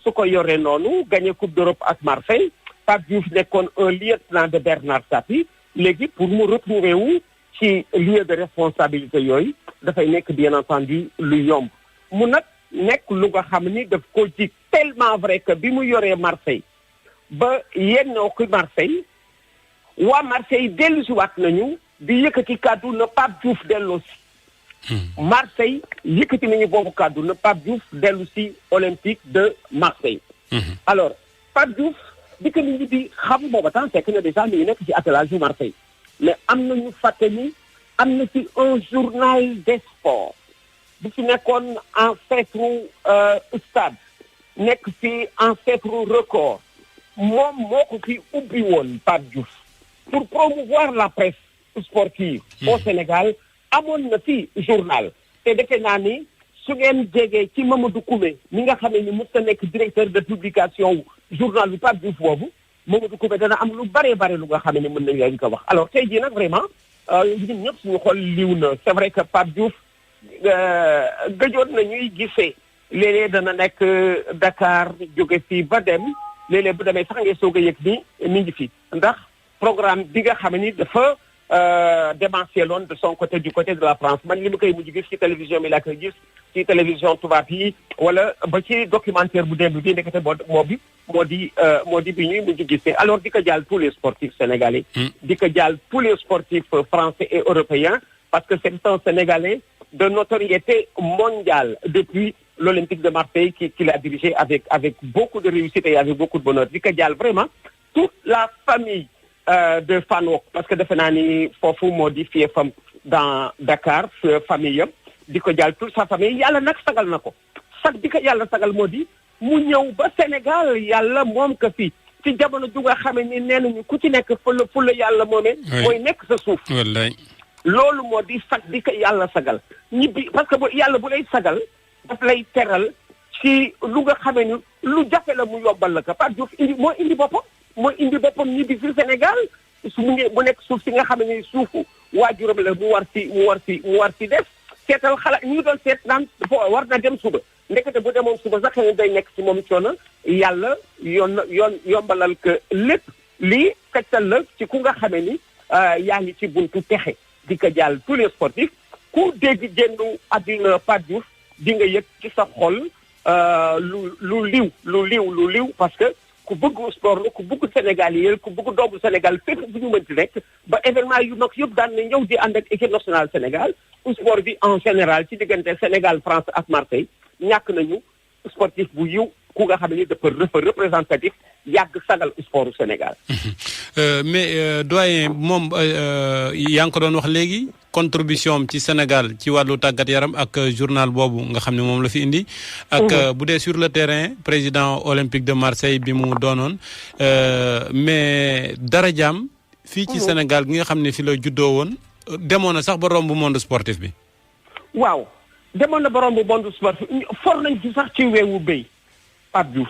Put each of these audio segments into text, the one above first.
su ko yoree noonu gagné Coupe d'Europe ak Marseille Pape Diouf nekkoon un lieutenant de Bernard Tapie léegi pour mu retrouver wu ci lieu de responsabilité yooyu dafay nekk bien entendu lu yomb mu nag nekk lu nga xam ni daf ko ji tellement vrai que bi mu yoree Marseille ba yennoo ko Marseille waa Marseille dellu si waat nañu di yëkkati kàddu na Pape Diouf dellu si Marseille yëkkati nañu boobu kàddu na Pape Diouf dellu si Olympique de Marseille alors Pape Diouf di ko nit ñi di xam booba temps fekk na déjà mi ngi nekk ci attelage yu Marseille mais am na ñu fàtte ni am na ci un journal des sports bu ci nekkoon ancêtre stade nekk ci ancêtre record moom moo ko fi ubbi woon Pape Diouf pour promouvoir la presse sportive au Sénégal amoon na fi journal te defe naa ni su ngeen jegee ci Mamadou Koumé mi nga xam ne ni mos a nekk directeur de publication journal bi Pape Diouf boobu Mamadou Koumé dana am lu bare lu nga xam ne mën nañu leen ko wax alors tey jii nag vraiment ñun ñëpp suñu xol liw na c'est vrai que Pape Diouf gëjoon na ñuy gisee léeg-léeg dana nekk Dakar jóge fii ba dem léeg-léeg bu demee sax ngay soog a yëg ni mi ngi fi ndax programme bi nga xam ni dafa démentiel de son côté du côté de la France man li ma koy mujj gis ci télévision bi laa koy gis ci télévision tubaab yi wala ba ci documentaire bu démb bi ndekete moo di bi ñuy mujj gisee alors di ko jàll tous les sportifs sénégalais di ko jàll tous les sportifs français et européens parce que c'est un Sénégalais de notoriété mondiale depuis l'Olympique de Marseille qu'il a dirigé avec beaucoup de réussite et avec beaucoup de bonheur di ko jàll vraiment toute la famille de Fano parce que defe naa ni foofu moo di fiefam dans Dakar famille yam di ko jàll toute sa famille yàlla nag sagal na ko sag di ko yàlla sagal moo di mu ñëw ba Sénégal yàlla moom ko fi ci jamono ju nga xamee ni nee nañu ku ci nekk fu la yàlla moomee mooy nekk sa suuf wallaay loolu moo di sag di ko yàlla sagal ñibbi parce que yàlla bu lay sagal daf lay teral ci lu nga xamee ni lu jafe la mu yobbal la ko Pape Diouf moo indi boppam ñibbi fi Sénégal mu nekk suuf si nga xam ne suufu waajuram la mu war ci def seetal xalaat ñu doon seet naan war na dem suba ndekete bu demoon suba sax xëy day nekk ci moom coono yàlla yombalal que lépp lii tegtal la ci ku nga xamee ni yaa ngi ci buntu texe di ko jàll tous les sportifs ku dégg génnu àddina Pape Diouf di nga yëg ci sa xol lu liw parce que ku bëgg sport la ku bëgg Sénégal yi ku bëgg doomu Sénégal fépp bu ñu mënti nekk ba événement yu mag yëpp daan na ñëw di ànd ak équipe nationale Sénégal sport bi en général ci diggante Sénégal France ak Marseille ñàkk nañu sportif bu yiw ku nga xam ne dafa représentatif yàgg sagal sportu Sénégal. mais doyen moom yaa ngi ko doon wax léegi contribution ci Sénégal ci wàllu tàggat yaram ak journal boobu nga xam ne moom la fi indi. ak bu dee sur le terrain président olympique de Marseille bi mu doonoon mais dara jaam fii ci Sénégal gi nga xam ne fi la juddoo woon demoon na sax ba romb monde sportif bi. waaw demoon na ba romb monde sportif for nañ ci sax ci weewu béy Pape Diouf.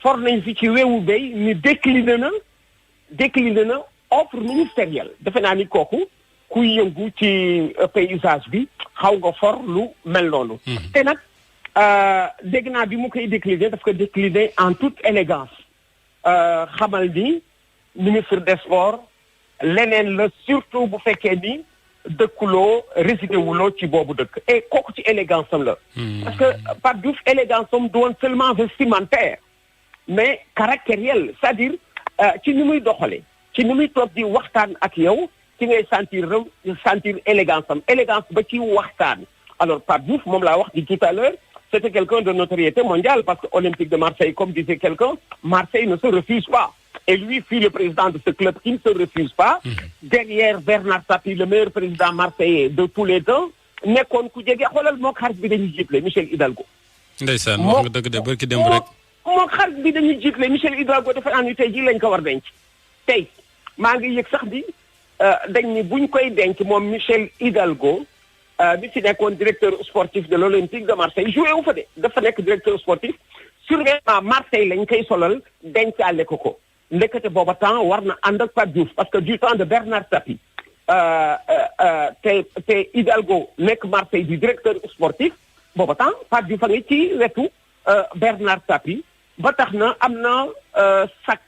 for nañ fi ci weewu béy ni décliné na offre ministérielle defe naa ni kooku kuy yëngu ci paysage bi xaw nga for lu mel noonu. te nag dégg naa bi mu koy décliné daf ko décliné en toute élégance xamal ni ministre des sports leneen la surtout bu fekkee ni dëkkuloo résidé wuloo ci boobu dëkk et kooku ci élégance am la. parce que Pape Diouf élégance am du woon seulement vestimentaire mais caractériel c'est-à-dire ci ni muy doxale ci ni muy toog di waxtaan ak yow ci ngay sentir élégance am élégance ba ci waxtaan. alors Pape Diouf moom laa wax di tout à l'heure c'était quelqu'un de notoriété mondiale parce que Olympique de Marseille comme disait quelqu'un Marseille ne se refuse pas. Et lui fut le président de ce club qui ne se refuse pas. Derrière Bernard Tapie, le meilleur président marseillais de tous les temps, nekkoon ku jege xoolal moo xarit bi dañuy jiitle Michel Hidalgo. ndeysaan wax nga dëgg de barki démb rek. moo xarit bi dañuy jiitle Michel Hidalgo dafa naan ni tey jii lañ ko war denc. tey maa ngi yëg sax bi dañ ni buñ koy denc moom Michel Hidalgo bi ci nekkoon directeur sportif de l'Olympique de Marseille joué wu fa de dafa nekk directeur sportif surveillement Marseille lañ koy solal dencaale ko. ndekete booba temps war na ànd ak Pape Diouf parce que du temps de Bernard Tapie te Hidalgo nekk Marseille du directeur sportif booba temps Pape Diouf a ngi ci wetu Bernard Tapie ba tax na am na sac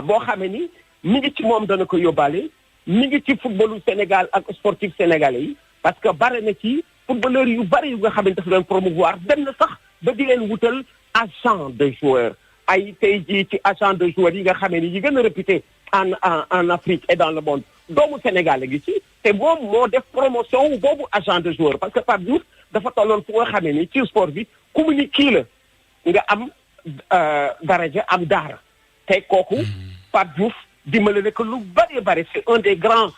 boo xamee ni mi ngi ci moom dana ko yóbbaale mi ngi ci footballu Sénégal ak sportif sénégalais yi parce que bare na ci footballeur yu bari yu nga xam ne dafa leen promouvoir dem na sax ba di leen wutal agent de joueur ay tey jii ci agent de joueur yi nga xamee ni yi gën a réputé en Afrique et dans le monde doomu Sénégal gi ci te moom moo def promotion boobu agent de joueur parce que Pape Diouf dafa tolloon fu nga xamee ni ci sport bi communiqué la nga am daraja am daara te kooku Pape Diouf dimbale ne que lu bari bari c'est un des grands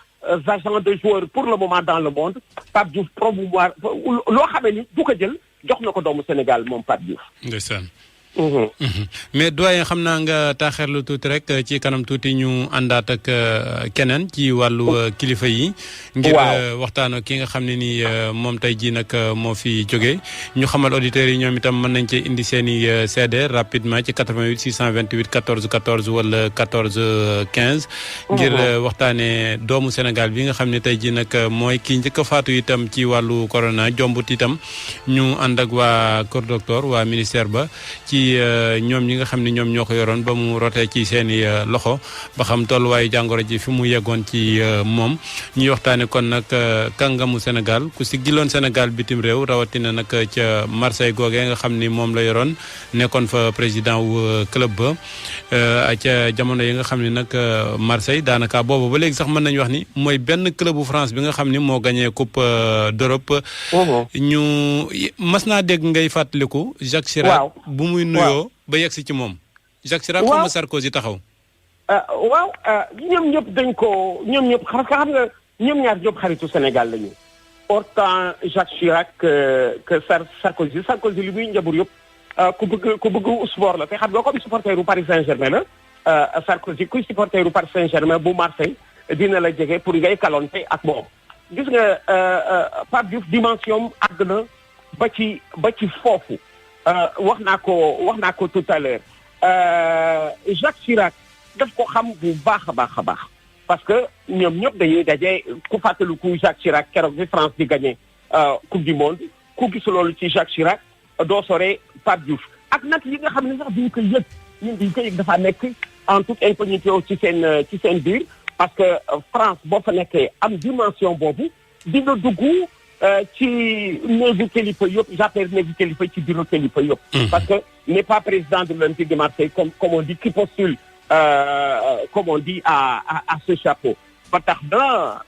agents de joueurs pour le moment dans le monde Pape Diouf promouvoir loo xamee ni du ko jël jox na ko doomu Sénégal moom Pape Diouf. ndeysaan. mais doyen xam naa nga taaxeerlu tuuti rek ci kanam tuuti ñu àndaat ak keneen ci wàllu kilifa yi. ngir waxtaan ak ki nga xam ne ni moom tey jii nag moo fi jógee. ñu xamal auditeurs yi ñoom itam mën nañ cee indi seen i seede rapidement ci 88 628 14 14 wala 14 15. ngir waxtaanee doomu Sénégal bi nga xam ne tey jii nag mooy kii njëkk a faatu itam ci wàllu corona jombut itam ñu ànd ak waa Kër Docteur waa ministère ba ci. ñoom ñi nga xam ne ñoom ñoo ko yoroon ba mu rotee ci seeni loxo ba xam tolluwaayu jàngoro ji fi mu yeggoon ci moom ñuy waxtaane kon nag kàngamu Sénégal ku si giloon Sénégal bitim réew rawatina nag ca Marseille googee nga xam ni moom la yoroon nekkoon fa président wu club ba ca jamono yi nga xam ne nag Marseille daanaka boobu ba léegi sax mën nañu wax ni mooy benn club bu France bi nga xam ni moo gagné coupe d'Europe ñu mas naa dégg ngay fàttaliku Jacques Chirac bu muy nuyoo ba yegsi ci moom Jacques Chirac xaw ma Sarkozy taxaw waaw ñoom ñëpp dañ ko ñoom ñëpp xam nga ñoom ñaar ñëpp xaritu Sénégal lañu autant Jacques Chirac que Sarkozy li muy njabur yëpp ku bëgg sport la te xam nga comme supporteru Paris Saint-Germain la Sarkozy kuy supporteru Paris Saint-Germain bu Marseille dina la jege pour ngay kalonte ak moom gis nga Pape Diouf dimension àgg na ba ci foofu wax naa ko tout à l'heure Jacques Chirac daf ko xam bu baax a baax parce que ñoom ñëpp dañuy daje ku fàttaliku Jacques Chirac keroog bi France di gagné coupe du monde ku gis loolu ci Jacques Chirac doo sore Pape Diouf ak nag yi nga xam ne sax duñ ko yëg ñun duñ ko yëg dafa nekk en toute impunité ci seen biir parce que France boo fa nekkee am dimension boobu dina dugg ci néegu kilifa yëpp j'appelle néegu kilifa ci bureau kilifa yëpp. parce que n'est pas président de l'Olympique de Marseille comme on dit qui postule comme on dit à ce chapeau. ba tax na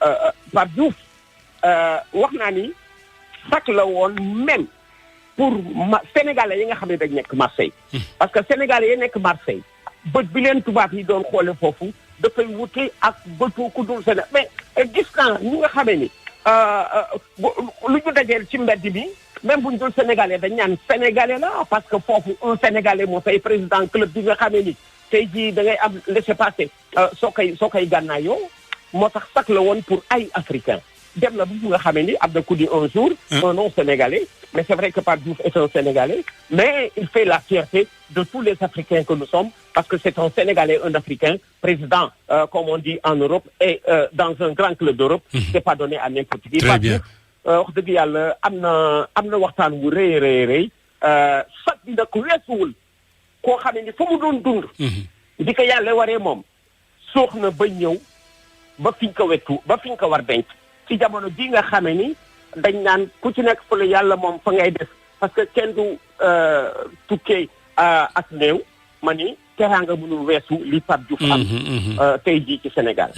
Pape Diouf wax naa ni sax la woon même pour Sénégalais yi nga xam ne dañ nekk Marseille. parce que Sénégalais yi nekk Marseille bët bi leen tubaab yi doon xoole foofu dafay wute ak bëtu ku dul Sénégal mais gis naa ñi nga xamee ni. lu ñu dajeel ci mbedd bi même bu ñu dul sénégalais dañ ñaan sénégalais la parce que foofu un sénégalais moo fay président club bi nga xamee ni tey jii da ngay am laissez-passer soo koy gànnaayoo moo tax sax la woon pour ay africain dem na bu nga xamee ni am na ku di un jour un non sénégalais mais c'est vrai que Pape Diouf est un sénégalais mais il fait la fierté de tous les africains que nous sommes parce que c'est un sénégalais un africain président comme on dit en Europe et dans un grand club d'Europe c'est pas donné à n'importe qui très bien wax dëgg yàlla am na waxtaan wu rëy sax bi nag weesuwul koo xam ne fa mu doon dund di ko yàlla waree moom soox na ba ñëw ba fiñ ko wettu ba fiñ ko war denc ci jamono ji nga xamee ni dañ naan ku ci nekk fa la yàlla moom fa ngay def parce que kenn du tukkee ak néew ma ni teraanga mënul weesu li Pape Diouf am tey jii ci Sénégal